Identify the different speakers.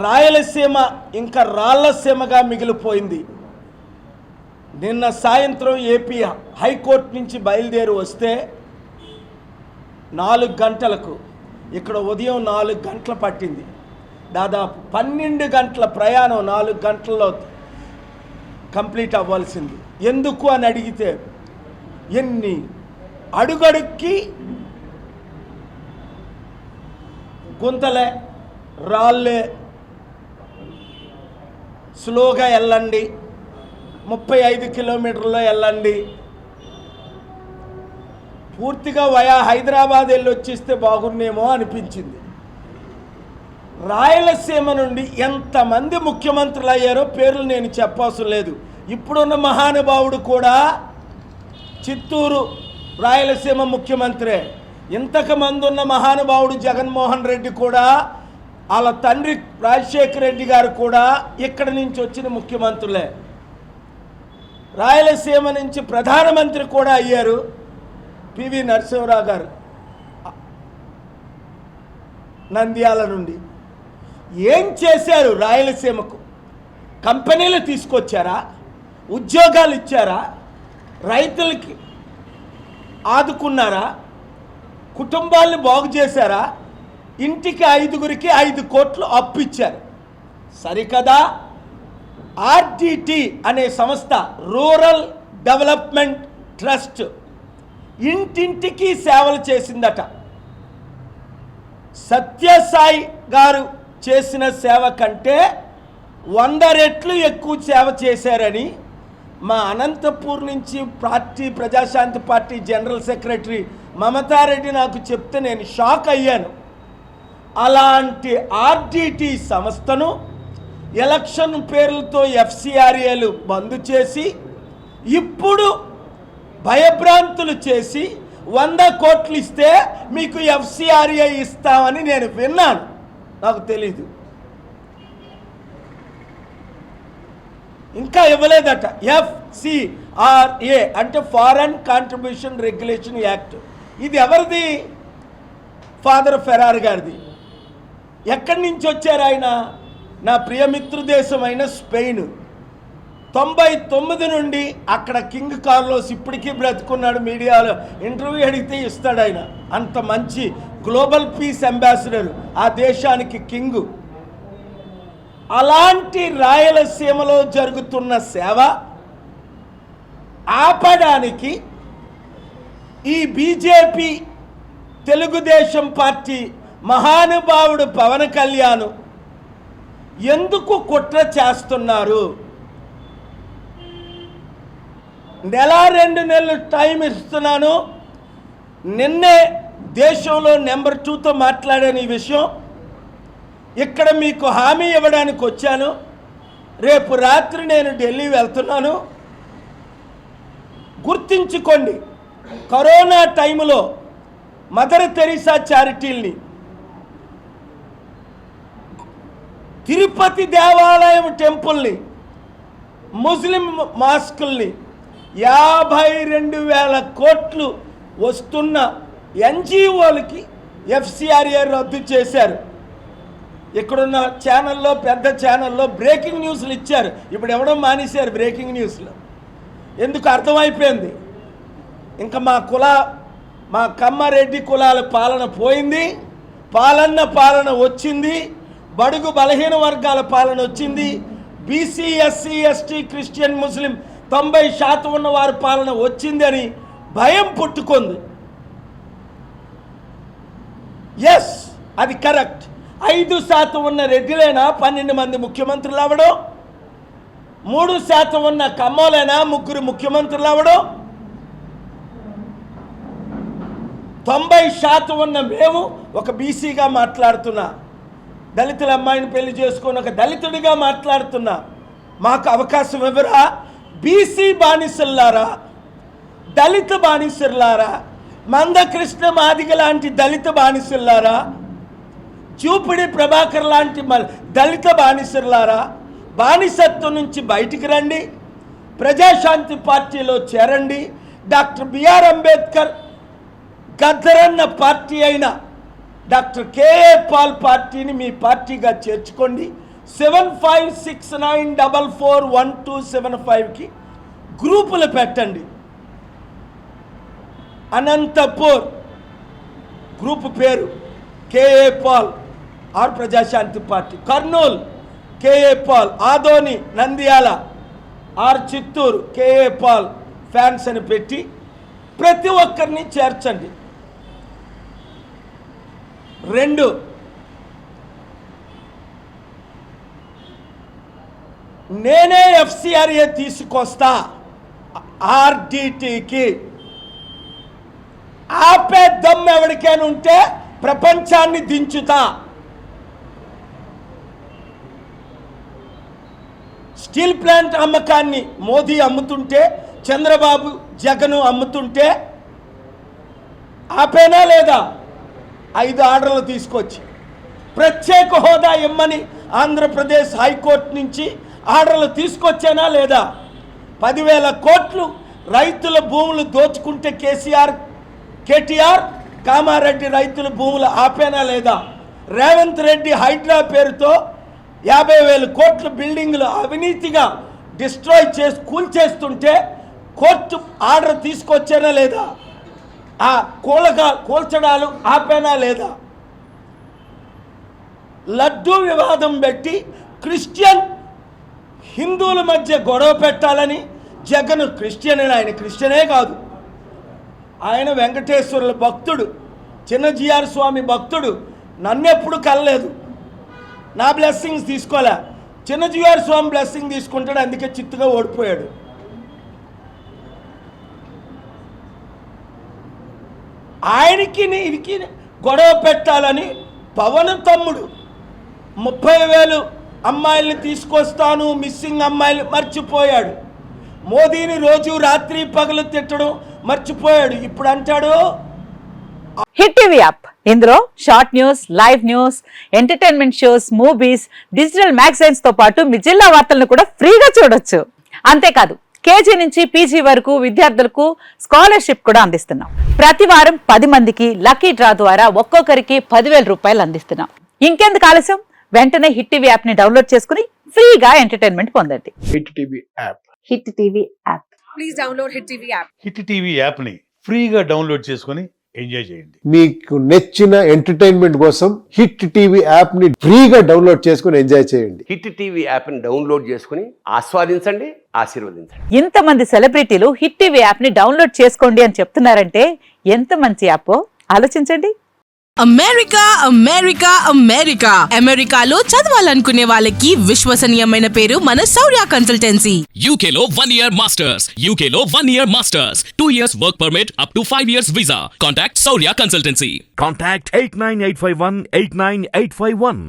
Speaker 1: రాయలసీమ ఇంకా రాళ్లసీమగా మిగిలిపోయింది. నిన్న సాయంత్రం ఏపీ హైకోర్టు నుంచి బయలుదేరి వస్తే 4 గంటలకు, ఇక్కడ ఉదయం 4 గంటలు పట్టింది. దాదాపు 12 గంటల ప్రయాణం 4 గంటల్లో కంప్లీట్ అవ్వాల్సింది. ఎందుకు అని అడిగితే ఎన్ని అడుగడుక్కి గుంతలే, రాళ్ళే, స్లోగా వెళ్ళండి, 35 కిలోమీటర్లో వెళ్ళండి, పూర్తిగా వయా హైదరాబాద్ వెళ్ళి వచ్చేస్తే బాగున్నేమో అనిపించింది. రాయలసీమ నుండి ఎంతమంది ముఖ్యమంత్రులు అయ్యారో పేర్లు నేను చెప్పవసరం లేదు. ఇప్పుడున్న మహానుభావుడు కూడా చిత్తూరు రాయలసీమ ముఖ్యమంత్రే. ఇంతకుమంది ఉన్న మహానుభావుడు జగన్మోహన్ రెడ్డి కూడా, వాళ్ళ తండ్రి రాజశేఖర రెడ్డి గారు కూడా ఇక్కడి నుంచి వచ్చిన ముఖ్యమంత్రులే. రాయలసీమ నుంచి ప్రధానమంత్రి కూడా అయ్యారు పివి నరసింహరావు గారు నంద్యాల నుండి. ఏం చేశారు రాయలసీమకు? కంపెనీలు తీసుకొచ్చారా? ఉద్యోగాలు ఇచ్చారా? రైతులకి ఆదుకున్నారా? కుటుంబాలను బాగు చేశారా? ఇంటికి 5గురికి 5 కోట్లు అప్పు ఇచ్చారు. సరికదా? ఆర్డిటి అనే సంస్థ, రూరల్ డెవలప్మెంట్ ట్రస్ట్, ఇంటింటికి సేవలు చేసిందట. సత్యసాయి గారు చేసిన సేవ కంటే 100 రెట్లు ఎక్కువ సేవ చేశారని మా అనంతపూర్ నుంచి Praja Shanti party general secretary Mamata Reddy నాకు చెప్తే నేను షాక్ అయ్యాను. అలాంటి ఆర్డిటి సంస్థను ఎలక్షన్ పేర్లతో ఎఫ్సిఆర్ఏలు బంద్ చేసి, ఇప్పుడు భయభ్రాంతులు చేసి 100 కోట్లు ఇస్తే మీకు ఎఫ్సిఆర్ఏ ఇస్తామని నేను విన్నాను. నాకు తెలీదు, ఇంకా ఇవ్వలేదట. ఎఫ్సిఆర్ఏ అంటే ఫారెన్ కాంట్రిబ్యూషన్ రెగ్యులేషన్ యాక్ట్. ఇది ఎవరిది? ఫాదర్ ఫెరార్ గారిది. ఎక్కడి నుంచి వచ్చారు ఆయన? నా ప్రియమిత్రు దేశమైన స్పెయిన్. 99 నుండి అక్కడ కింగ్ కార్లోస్ ఇప్పటికీ బ్రతుకున్నాడు. మీడియాలో ఇంటర్వ్యూ అడిగితే ఇస్తాడు ఆయన. అంత మంచి గ్లోబల్ పీస్ అంబాసిడర్ ఆ దేశానికి కింగు. అలాంటి రాయలసీమలో జరుగుతున్న సేవ ఆపడానికి ఈ బీజేపీ తెలుగుదేశం పార్టీ మహానుభావుడు పవన్ కళ్యాణ్ ఎందుకు కుట్ర చేస్తున్నారు? 1-2 నెలలు టైం ఇస్తున్నాను. నిన్నే దేశంలో నెంబర్ 2తో మాట్లాడాను ఈ విషయం. ఇక్కడ మీకు హామీ ఇవ్వడానికి వచ్చాను. రేపు రాత్రి నేను ఢిల్లీ వెళ్తున్నాను. గుర్తించుకోండి, కరోనా టైంలో మదర్ తెరీసా చారిటీల్ని, తిరుపతి దేవాలయం టెంపుల్ని, ముస్లిం మాస్కుల్ని 52,000 కోట్లు వస్తున్న ఎన్జిఓలకి ఎఫ్సిఆర్ఏ రద్దు చేశారు. ఇక్కడున్న ఛానల్లో, పెద్ద ఛానల్లో బ్రేకింగ్ న్యూస్లు ఇచ్చారు. ఇప్పుడు ఎవడం మానేశారు బ్రేకింగ్ న్యూస్లు. ఎందుకు? అర్థమైపోయింది. ఇంకా మా కమ్మారెడ్డి కులాల పాలన పోయింది, పాలన వచ్చింది, బడుగు బలహీన వర్గాల పాలన వచ్చింది, బీసీ ఎస్సీ ఎస్టీ క్రిస్టియన్ ముస్లిం 90% ఉన్న వారి పాలన వచ్చింది అని భయం పుట్టుకుంది. ఎస్, అది కరెక్ట్. 5% ఉన్న రెడ్డిలైనా 12 మంది ముఖ్యమంత్రులు అవ్వడం, 3% ఉన్న కమ్మోలైనా 3 ముఖ్యమంత్రులు అవ్వడం, 90% ఉన్న మేము ఒక బీసీగా మాట్లాడుతున్నా, దళితుల అమ్మాయిని పెళ్లి చేసుకొని ఒక దళితుడిగా మాట్లాడుతున్నా, మాకు అవకాశం ఇవ్వరా? బీసీ బానిసల్లారా, దళిత బానిసల్లారా, మందకృష్ణ మాదిగ లాంటి దళిత బానిసల్లారా, చూపిడి ప్రభాకర్ లాంటి దళిత బానిసల్లారా, బానిసత్వం నుంచి బయటికి రండి, ప్రజాశాంతి పార్టీలో చేరండి. డాక్టర్ బిఆర్ అంబేద్కర్ గద్దరన్న పార్టీ అయిన డాక్టర్ కేఏ పాల్ పార్టీని మీ పార్టీగా చేర్చుకోండి. 7569441275కి గ్రూపులు పెట్టండి. అనంతపూర్ గ్రూపు పేరు KA Paul or Prajashanti party. Kurnool KA Paul. Adoni Nandyal or Chittoor KA Paul fans అని పెట్టి ప్రతి ఒక్కరిని చేర్చండి. 2, నేనే FCRA తీసుకొస్తా RDTకి. ఆపే దమ్ ఎవరికైనా ఉంటే ప్రపంచాన్ని దించుతా. స్టీల్ ప్లాంట్ అమ్మకాన్ని మోదీ అమ్ముతుంటే, చంద్రబాబు జగన్ అమ్ముతుంటే ఆపేనా లేదా? 5 ఆర్డర్లు తీసుకొచ్చి ప్రత్యేక హోదా ఇమ్మని ఆంధ్రప్రదేశ్ హైకోర్టు నుంచి ఆర్డర్లు తీసుకొచ్చానా లేదా? 10,000 కోట్లు రైతుల భూములు దోచుకుంటే కేటీఆర్ కామారెడ్డి రైతుల భూములు ఆపేనా లేదా? రేవంత్ రెడ్డి హైడ్రా పేరుతో 50,000 కోట్ల బిల్డింగ్లు అవినీతిగా డిస్ట్రాయ్ చేసి కూల్చేస్తుంటే కోర్టు ఆర్డర్ తీసుకొచ్చానా లేదా? ఆ కూల్చడాలు ఆపేనా లేదా? లడ్డూ వివాదం పెట్టి క్రిస్టియన్ హిందువుల మధ్య గొడవ పెట్టాలని జగన్ క్రిస్టియన్ అని, ఆయన క్రిస్టియనే కాదు, ఆయన వెంకటేశ్వరుల భక్తుడు, చిన్నజీఆర్ స్వామి భక్తుడు. నన్నెప్పుడు కలలేదు, నా బ్లెస్సింగ్స్ తీసుకోలే. చిన్నజీఆర్ స్వామి బ్లెస్సింగ్ తీసుకుంటాడు, అందుకే చిత్తుగా ఓడిపోయాడు. ఆయనకి ఇదికి గొడవ పెట్టాలని పవన్ తమ్ముడు 30,000 అమ్మాయిల్ని తీసుకొస్తాను, మిస్సింగ్ అమ్మాయిలు మర్చిపోయాడు. మోదీని రోజు రాత్రి పగలు తిట్టడం మర్చిపోయాడు. ఇప్పుడు అంటాడు
Speaker 2: హిట్ టీవీ యాప్. ఇందులో short news, live news, entertainment shows, movies, digital magazines తో పాటు మీ జిల్లా వార్తలను కూడా ఫ్రీగా చూడొచ్చు. అంతేకాదు KG నుంచి PG వరకు విద్యార్థులకు స్కాలర్షిప్ కూడా అందిస్తున్నాం. ప్రతి వారం 10 మందికి లక్కీ డ్రా ద్వారా ఒక్కొక్కరికి 10,000 రూపాయలు అందిస్తున్నాం. ఇంకెందుకు ఆలస్యం, వెంటనే హిట్ టీవీ యాప్ ని డౌన్లోడ్ చేసుకుని ఫ్రీగా ఎంటర్టైన్మెంట్ పొందండి.
Speaker 3: Hit TV app.
Speaker 2: Hit TV app.
Speaker 4: Please download hit TV app.
Speaker 5: Hit TV app ని ఫ్రీగా డౌన్లోడ్ చేసుకొని ఎంజాయ్ చేయండి.
Speaker 3: మీకు నచ్చిన ఎంటర్టైన్మెంట్ కోసం హిట్ టీవీ యాప్ ని ఫ్రీగా డౌన్లోడ్ చేసుకొని ఎంజాయ్ చేయండి.
Speaker 6: హిట్ టీవీ యాప్ ని డౌన్లోడ్ చేసుకుని ఆస్వాదించండి, ఆశీర్వదించండి.
Speaker 2: ఇంతమంది సెలబ్రిటీలు హిట్ టీవీ యాప్ ని డౌన్లోడ్ చేసుకోండి అని చెప్తున్నారంటే ఎంత మంచి యాప్ ఆలోచించండి.
Speaker 4: అమెరికా అమెరికా అమెరికా అమెరికాలో చదవాలనుకునే వాళ్ళకి విశ్వసనీయమైన పేరు మన శౌర్య కన్సల్టెన్సీ.
Speaker 7: UK లో 1 year masters. UK లో 1 year masters. 2 years work permit up to 5 years visa. Contact Saurya Consultancy.
Speaker 8: Contact 89851 89851.